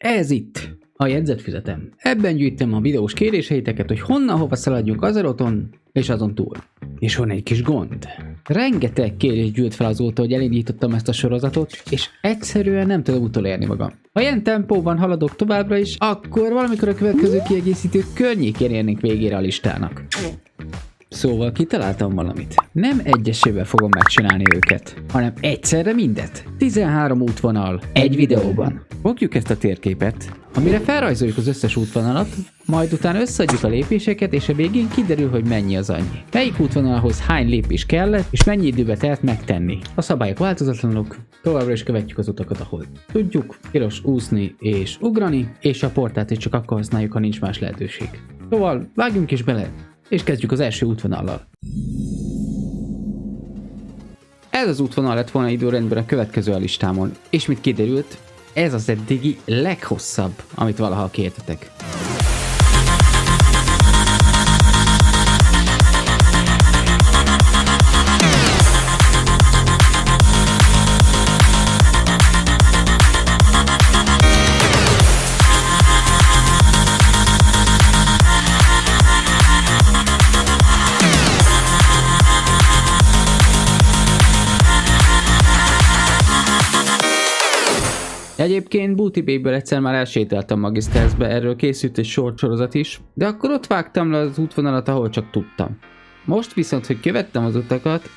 Ez itt a jegyzetfüzetem. Ebben gyűjtöm a videós kéréseiteket, hogy honnan-hova szaladjunk Azerothon és azon túl. És van egy kis gond. Rengeteg kérés gyűlt fel azóta, hogy elindítottam ezt a sorozatot, és egyszerűen nem tudom utolérni magam. Ha ilyen tempóban haladok továbbra is, akkor valamikor a következő kiegészítők környékén érnénk végére a listának. Szóval kitaláltam valamit. Nem egyesével fogom megcsinálni őket, hanem egyszerre mindet. 13 útvonal egy videóban. Fogjuk ezt a térképet, amire felrajzoljuk az összes útvonalat, majd utána összeadjuk a lépéseket, és a végén kiderül, hogy mennyi az annyi. Melyik útvonalhoz hány lépés kellett, és mennyi időbe telt megtenni. A szabályok változatlanok, továbbra is követjük az utakat, ahol tudjuk. Tilos úszni és ugrani, és a portát is csak akkor használjuk, ha nincs más lehetőség. Szóval vágjunk is bele, és kezdjük az első útvonallal. Ez az útvonal lett volna időrendben a következő a listámon, és mint kiderült, ez az eddigi leghosszabb, amit valaha kértetek. Egyébként Booty Bay-ből egyszer már elsétáltam Magistersbe, erről készült egy short sorozat is, de akkor ott vágtam le az útvonalat, ahol csak tudtam. Most viszont, hogy követtem az utakat,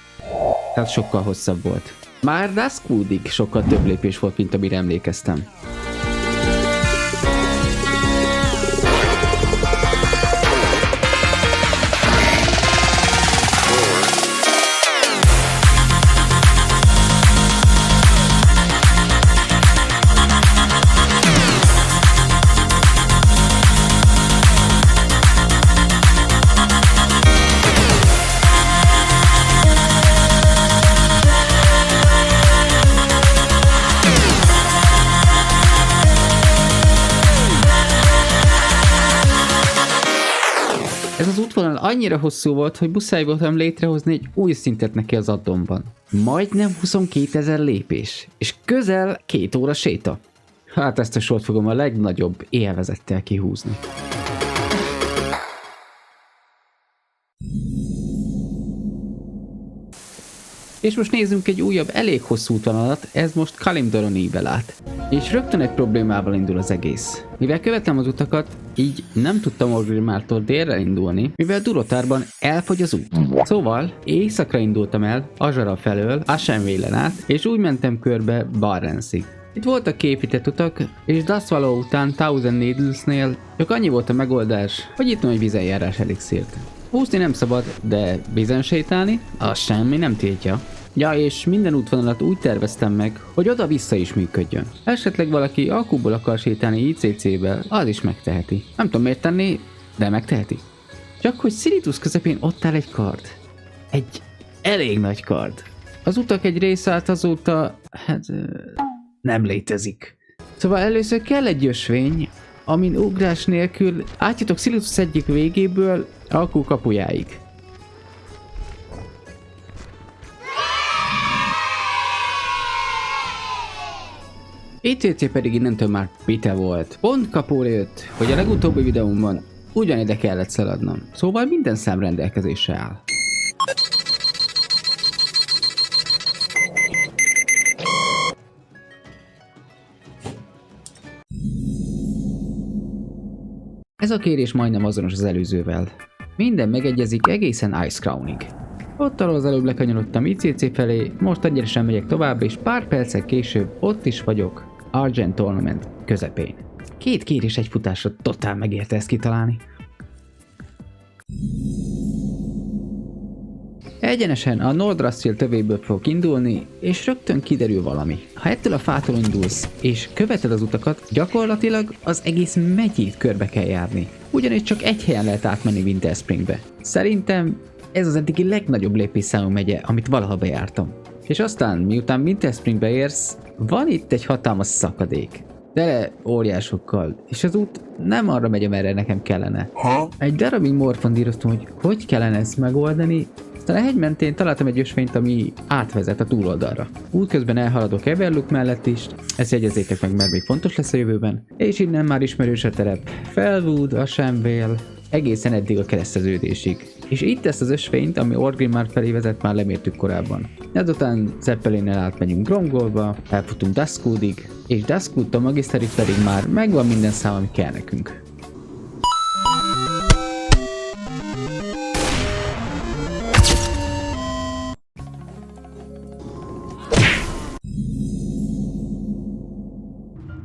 ez sokkal hosszabb volt. Már Duskwoodig sokkal több lépés volt, mint amire emlékeztem. Ez az útvonal annyira hosszú volt, hogy muszáj voltam létrehozni egy új szintet neki az addonban. Majdnem 22 000 lépés, és közel 2 óra séta. Hát ezt a sort fogom a legnagyobb élvezettel kihúzni. És most nézzünk egy újabb, elég hosszú útvonalat, ez most Kalimdoron ível át. És rögtön egy problémával indul az egész. Mivel követem az utakat, így nem tudtam Orgrimmartól délre indulni, mivel Durotárban elfogy az út. Szóval északra indultam el, Azshara felől, Ashenvale-en át, és úgy mentem körbe Barrensig. Itt voltak képített utak, és Dustwallow után Thousand Needlesnél csak annyi volt a megoldás, hogy itt egy vizenjárás elixírt. Úszni nem szabad, de vizen sétálni, az semmi nem tiltja. Ja, és minden útvonalat úgy terveztem meg, hogy oda-vissza is működjön. Esetleg valaki alkuból akar sétálni ICC-vel, az is megteheti. Nem tudom miért tenni, de megteheti. Csak hogy Siritus közepén ott áll egy kard. Egy elég nagy kard. Az utak egy része át azóta, nem létezik. Szóval először kell egy ösvény, amin ugrás nélkül átjutok Siritus egyik végéből Alkú kapujáig. ICC pedig innentől már pite volt. Pont kapóra jött, hogy a legutóbbi videómban ugyanide kellett szaladnom. Szóval minden szám rendelkezésre áll. Ez a kérés majdnem azonos az előzővel. Minden megegyezik egészen Icecrownig. Ott arról az előbb lekanyarodtam ICC felé, most egyenesen megyek tovább, és pár perccel később ott is vagyok, Argent Tournament közepén. 2 kérés egy futásra totál megérte ezt kitalálni. Egyenesen a Nordrassil tövéből fogok indulni, és rögtön kiderül valami. Ha ettől a fától indulsz, és követed az utakat, gyakorlatilag az egész megyét körbe kell járni. Ugyanis csak egy helyen lehet átmenni Winterspringbe. Szerintem ez az eddigi legnagyobb lépésszámú megye, amit valaha bejártam. És aztán, miután Winterspringbe érsz, van itt egy hatalmas szakadék. Tele óriásokkal, és az út nem arra megy, amerre nekem kellene. Egy darabig morfondíroztam, hogy kellene ezt megoldani, Aztán a hegy mentén találtam egy ösvényt, ami átvezet a túloldalra. Útközben elhaladok Everlook mellett is, ezt jegyezzétek meg, mert még fontos lesz a jövőben. És innen már ismerős a terep. Felwood, Ashenvale, egészen eddig a kereszteződésig. És itt ezt az ösvényt, ami Orgrimmar felé vezet, már lemértük korábban. Ezután Zeppelinnel átmegyünk Gromgolba, elfutunk Duskwoodig, és Duskwooddtól Magisterig pedig már megvan minden szám, ami kell nekünk.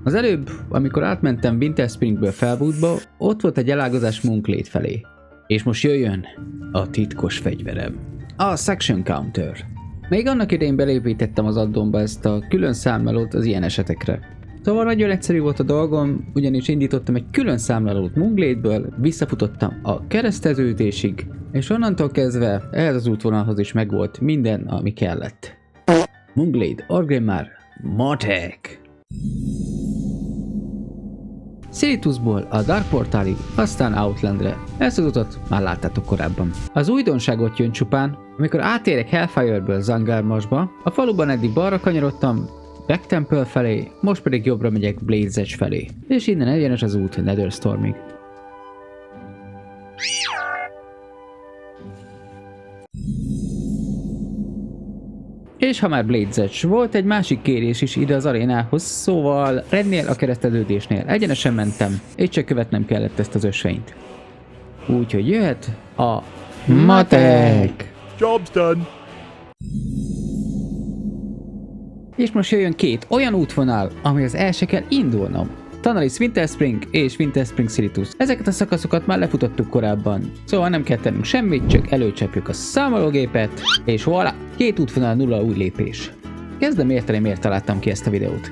Az előbb, amikor átmentem Winterspringből Felwoodba, ott volt egy elágazás Moonglade felé. És most jöjjön a titkos fegyverem. A Section Counter. Még annak idején belépítettem az addonba ezt a külön számlálót az ilyen esetekre. Szóval nagyon egyszerű volt a dolgom, ugyanis indítottam egy külön számlálót Moonglade-ből, visszafutottam a kereszteződésig, és onnantól kezdve ehhez az útvonalhoz is megvolt minden, ami kellett. Moonglade, Orgrimmar, Matek! Siritusból a Dark Portálig, aztán Outlandre. Ezt az utat már láttátok korábban. Az újdonságot jön csupán, amikor átérek Hellfireből Zangarmarshba, a faluban eddig balra kanyarodtam, Black Temple felé, most pedig jobbra megyek Blade's Edge felé. És innen egyenes az út Netherstormig. És ha már Blade's Edge, volt egy másik kérés is ide az arénához, szóval ennél a kereszteződésnél egyenesen mentem, és csak követnem kellett ezt az ösvényt. Úgyhogy jöhet a Matek! Job's done! És most jöjjön két olyan útvonal, amihez el se kell indulnom. Tanalis Winterspring és Winterspring Siritus. Ezeket a szakaszokat már lefutottuk korábban, szóval nem kell tennünk semmit, csak előcsapjuk a számológépet, és voilà, két útvonal, 0 új lépés. Kezdem érteni, miért találtam ki ezt a videót.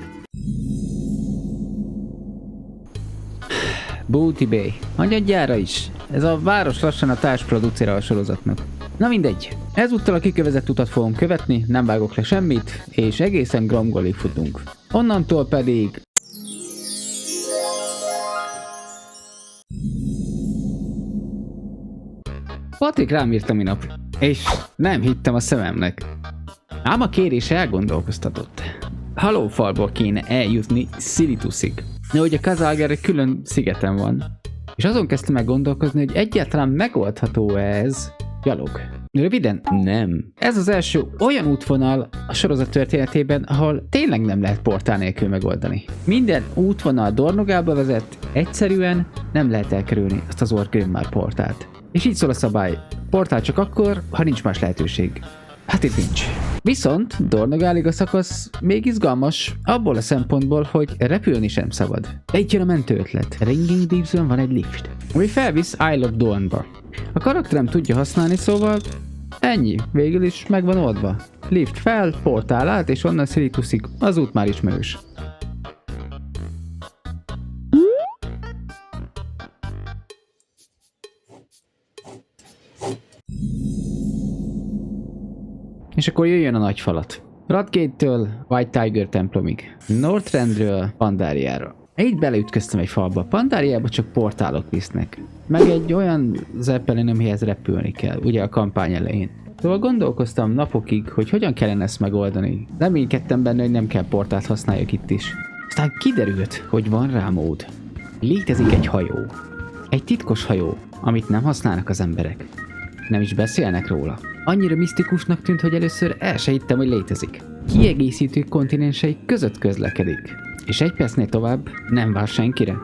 Booty Bay. Anyadjára is. Ez a város lassan a társproducera a sorozatnak. Na mindegy. Ezúttal a kikövezett utat fogom követni, nem vágok le semmit, és egészen Gromgolig futunk. Onnantól pedig... Patrik rám írt a minap, és nem hittem a szememnek. Ám a kérés elgondolkoztatott. Halófalból kéne eljutni Siritusig. De ugye Kazalger egy külön szigeten van. És azon kezdtem meg gondolkozni, hogy egyáltalán megoldható ez gyalog. Röviden, nem. Ez az első olyan útvonal a sorozat történetében, ahol tényleg nem lehet portál nélkül megoldani. Minden útvonal Dornogába vezet, egyszerűen nem lehet elkerülni azt az Orgrimmar portált. És így szól a szabály. Portál csak akkor, ha nincs más lehetőség. Hát itt nincs. Viszont Dornogálig a szakasz még izgalmas, abból a szempontból, hogy repülni sem szabad. De itt jön a mentő ötlet. Ringing Deepsben van egy lift, ami felvisz Isle of Dornba. A karakterem tudja használni, szóval ennyi, végül is meg van oldva. Lift fel, portál át, és onnan Siritusig, az út már ismerős. És akkor jöjjön a nagy falat. Radgate-től White Tiger templomig. Northrendről Pandáriára. Így beleütköztem egy falba. Pandáriába csak portálok visznek. Meg egy olyan Zeppelin, amihez repülni kell, ugye a kampány elején. Szóval gondolkoztam napokig, hogy hogyan kellene ezt megoldani. Reménykedtem benne, hogy nem kell portált használjak itt is. Aztán kiderült, hogy van rá mód. Létezik egy hajó. Egy titkos hajó, amit nem használnak az emberek. Nem is beszélnek róla. Annyira misztikusnak tűnt, hogy először el se hittem, hogy létezik. Kiegészítő kontinensei között közlekedik. És egy percnél tovább nem vár senkire.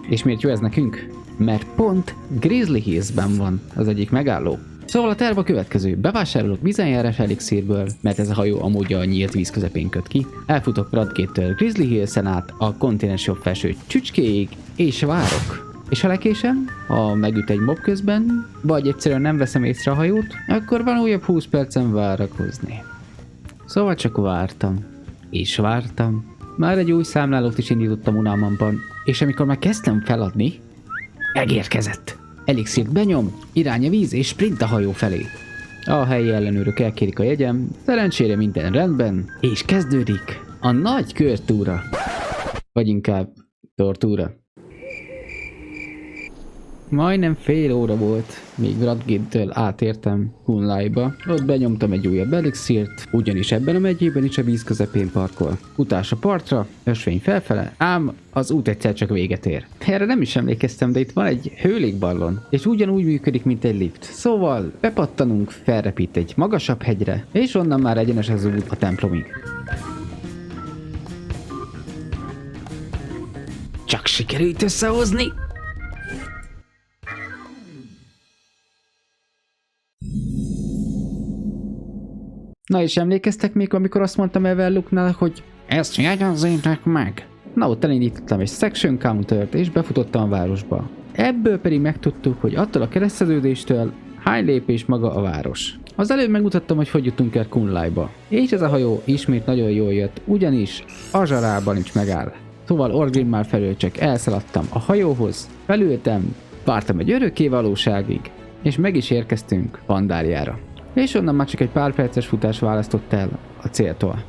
És miért jó ez nekünk? Mert pont Grizzly Hillsben van az egyik megálló. Szóval a terv a következő. Bevásárolok bizonyjárás elixírből, mert ez a hajó amúgy a nyílt víz közepén köt ki. Elfutok Radgate-től Grizzly Hillsen át a kontinens jobb felső csücskéig, és várok. És ha lekésem, ha megüt egy mob közben, vagy egyszerűen nem veszem észre a hajót, akkor van újabb 20 percen várakozni. Szóval csak vártam. És vártam. Már egy új számlálót is indítottam unalmamban, és amikor már kezdtem feladni, megérkezett. Elixírt benyom, irány a víz és sprint a hajó felé. A helyi ellenőrök elkérik a jegyem, szerencsére minden rendben, és kezdődik a nagy körtúra. Vagy inkább tortúra. Majdnem fél óra volt, míg Radgate-től átértem Kunlaiba. Ott benyomtam egy újabb elixírt, ugyanis ebben a megyében is a víz közepén parkol. Futás a partra, ösvény felfele, ám az út egyszer csak véget ér. Erre nem is emlékeztem, de itt van egy hőlégballon, és ugyanúgy működik, mint egy lift. Szóval bepattanunk, felrepít egy magasabb hegyre, és onnan már egyenes az út a templomig. Csak sikerült összehozni! Na és emlékeztek még, amikor azt mondtam Everlooknál, hogy ezt jegyezzétek meg? Na ott elindítottam egy section countert és befutottam a városba. Ebből pedig megtudtuk, hogy attól a kereszteződéstől hány lépés maga a város. Az előbb megmutattam, hogy jutunk el Kunlaiba. És ez a hajó ismét nagyon jól jött, ugyanis Azsarában is megáll. Szóval Orgrimmar felől csak elszaladtam a hajóhoz, felültem, vártam egy örökké valóságig, és meg is érkeztünk Pandáriára. És onnan már csak egy pár perces futás választott el a céltól.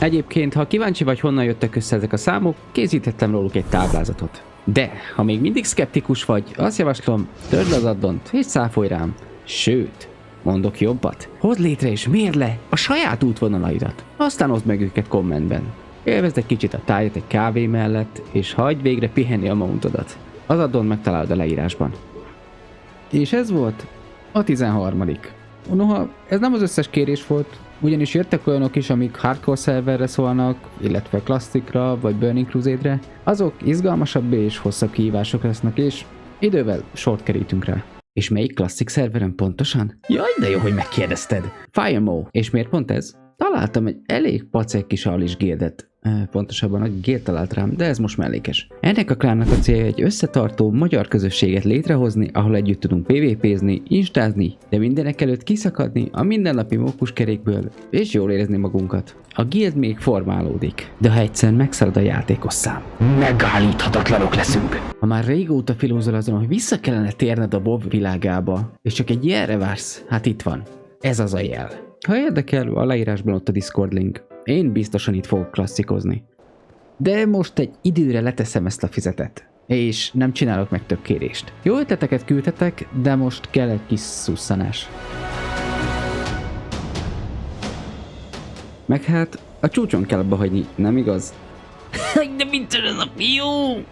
Egyébként, ha kíváncsi vagy, honnan jöttek össze ezek a számok, készítettem róluk egy táblázatot. De, ha még mindig szkeptikus vagy, azt javaslom, törd az addont és száfolj rám. Sőt, mondok jobbat. Hozd létre és mérd le a saját útvonalaidat. Aztán oszd meg őket kommentben. Élvezd egy kicsit a tájat egy kávé mellett, és hagyd végre pihenni a mountodat. Az addon megtalálod a leírásban. És ez volt a 13. Noha ez nem az összes kérés volt, ugyanis jöttek olyanok is, amik hardcore szerverre szólnak, illetve klasszikra vagy Burning Crusade-re, azok izgalmasabb és hosszabb kihívások lesznek, és idővel sort kerítünk rá. És melyik klasszik szerveren pontosan? Jaj, de jó, hogy megkérdezted! Firemo. És miért pont ez? Találtam egy elég pacek kis Alice Guildet. Pontosabban a Guild talált rám, de ez most mellékes. Ennek a klánnak a célja egy összetartó magyar közösséget létrehozni, ahol együtt tudunk PvP-zni, instázni, de mindenek előtt kiszakadni a mindennapi mókuskerékből, és jól érezni magunkat. A Guild még formálódik, de ha egyszer megszalad a játékos szám, megállíthatatlanok leszünk. Ha már régóta filózol azon, hogy vissza kellene térned a WoW világába, és csak egy ilyenre vársz, hát itt van. Ez az a jel. Ha érdekel, a leírásban ott a Discord link. Én biztosan itt fogok klasszikozni. De most egy időre leteszem ezt a fizetet. És nem csinálok meg több kérést. Jó ötleteket küldhetek, de most kell egy kis szusszanás. Meg hát a csúcson kell abba hagyni, nem igaz? De mit ez a fiú?